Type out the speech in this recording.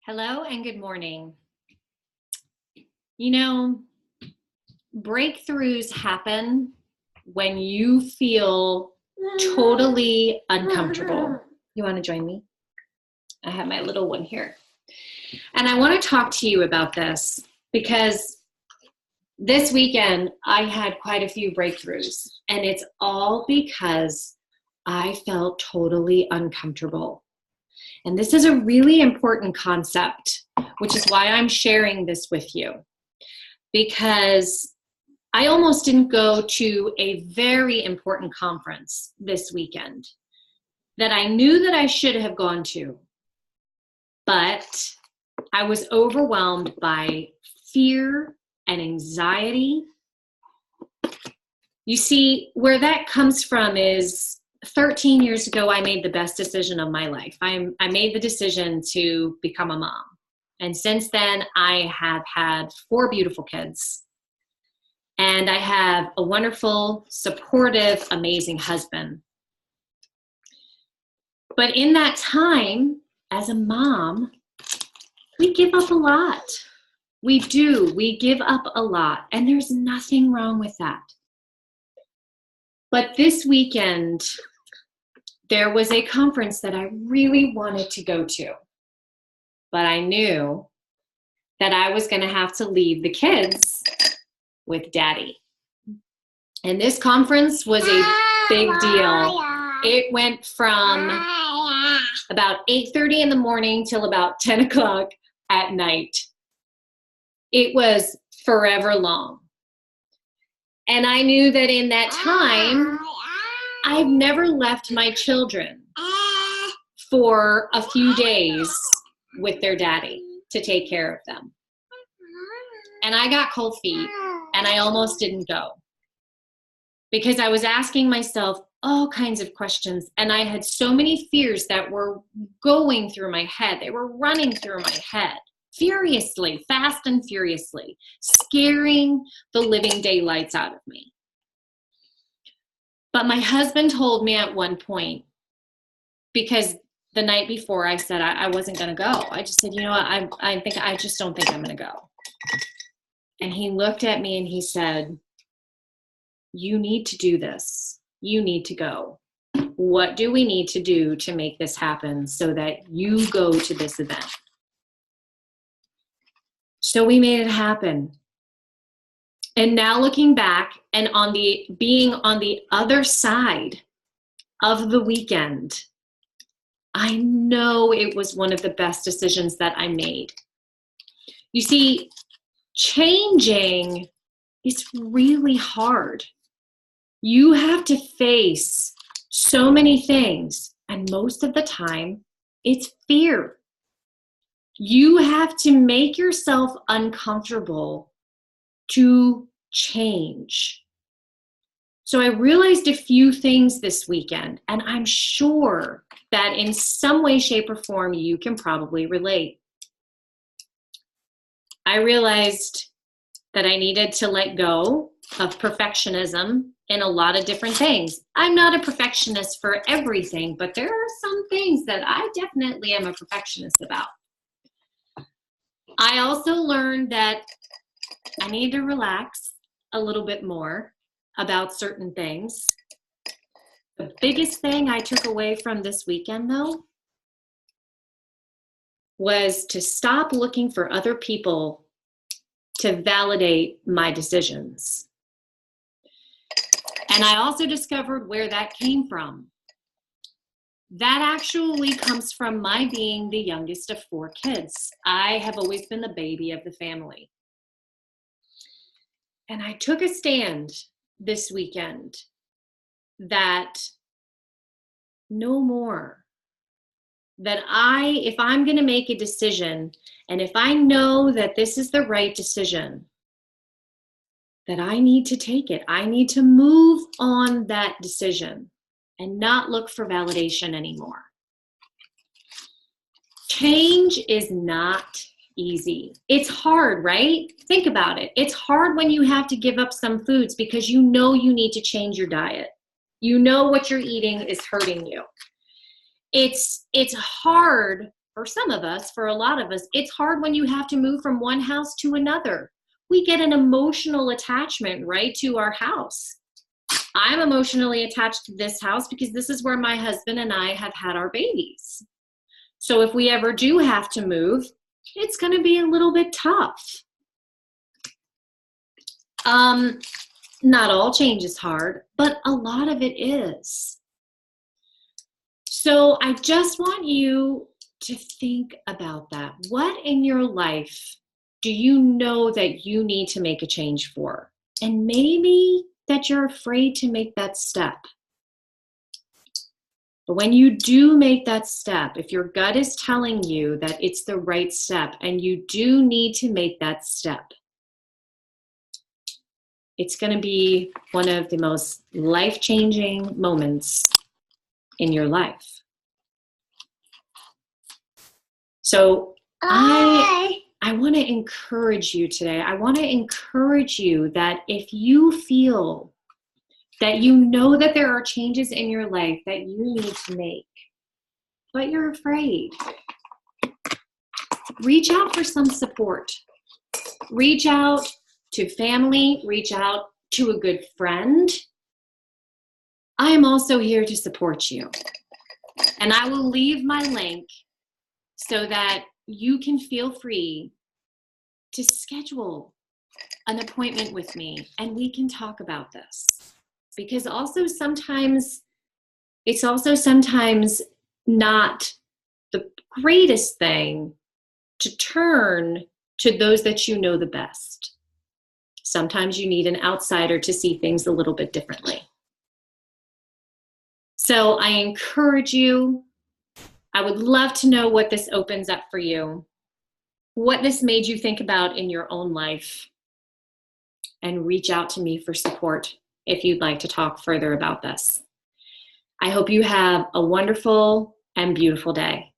Hello and good morning. You know, breakthroughs happen when you feel totally uncomfortable. You want to join me? I have my little one here. And I want to talk to you about this because this weekend I had quite a few breakthroughs, and it's all because I felt totally uncomfortable. And this is a really important concept, which is why I'm sharing this with you. Because I almost didn't go to a very important conference this weekend that I knew that I should have gone to, but I was overwhelmed by fear and anxiety. You see, where that comes from is 13 years ago, I made the best decision of my life. I made the decision to become a mom. And since then, I have had 4 beautiful kids. And I have a wonderful, supportive, amazing husband. But in that time, as a mom, we give up a lot. We do. We give up a lot. And there's nothing wrong with that. But this weekend, there was a conference that I really wanted to go to. But I knew that I was going to have to leave the kids with daddy. And this conference was a big deal. It went from about 8:30 in the morning till about 10 o'clock at night. It was forever long. And I knew that in that time, I've never left my children for a few days with their daddy to take care of them. And I got cold feet, and I almost didn't go because I was asking myself all kinds of questions, and I had so many fears that were going through my head. They were running through my head furiously, fast and furiously, scaring the living daylights out of me. But my husband told me at one point, because the night before I said I wasn't going to go. I just said, you know what, I just don't think I'm going to go. And he looked at me and he said, you need to do this. You need to go. What do we need to do to make this happen so that you go to this event? So we made it happen. And now looking back and being on the other side of the weekend, I know it was one of the best decisions that I made. You see, changing is really hard. You have to face so many things, and most of the time, it's fear. You have to make yourself uncomfortable to change. So I realized a few things this weekend, and I'm sure that in some way, shape, or form, you can probably relate. I realized that I needed to let go of perfectionism in a lot of different things. I'm not a perfectionist for everything, but there are some things that I definitely am a perfectionist about. I also learned that I need to relax a little bit more about certain things. The biggest thing I took away from this weekend, though, was to stop looking for other people to validate my decisions. And I also discovered where that came from. That actually comes from my being the youngest of 4 kids. I have always been the baby of the family. And I took a stand this weekend that no more. That if I'm going to make a decision, and if I know that this is the right decision, that I need to take it. I need to move on that decision and not look for validation anymore. Change is not easy. It's hard, right? Think about it. It's hard when you have to give up some foods because you know you need to change your diet. You know what you're eating is hurting you. It's hard for some of us, for a lot of us, it's hard when you have to move from one house to another. We get an emotional attachment, right, to our house. I'm emotionally attached to this house because this is where my husband and I have had our babies. So if we ever do have to move, it's going to be a little bit tough. Not all change is hard, but a lot of it is. So I just want you to think about that. What in your life do you know that you need to make a change for? And maybe that you're afraid to make that step. But when you do make that step, if your gut is telling you that it's the right step and you do need to make that step, it's going to be one of the most life-changing moments in your life. So I want to encourage you today. I want to encourage you that if you feel that you know that there are changes in your life that you need to make, but you're afraid, reach out for some support. Reach out to family, reach out to a good friend. I am also here to support you. And I will leave my link so that you can feel free to schedule an appointment with me and we can talk about this. Because it's also sometimes not the greatest thing to turn to those that you know the best. Sometimes you need an outsider to see things a little bit differently. So I encourage you. I would love to know what this opens up for you, what this made you think about in your own life, and reach out to me for support if you'd like to talk further about this. I hope you have a wonderful and beautiful day.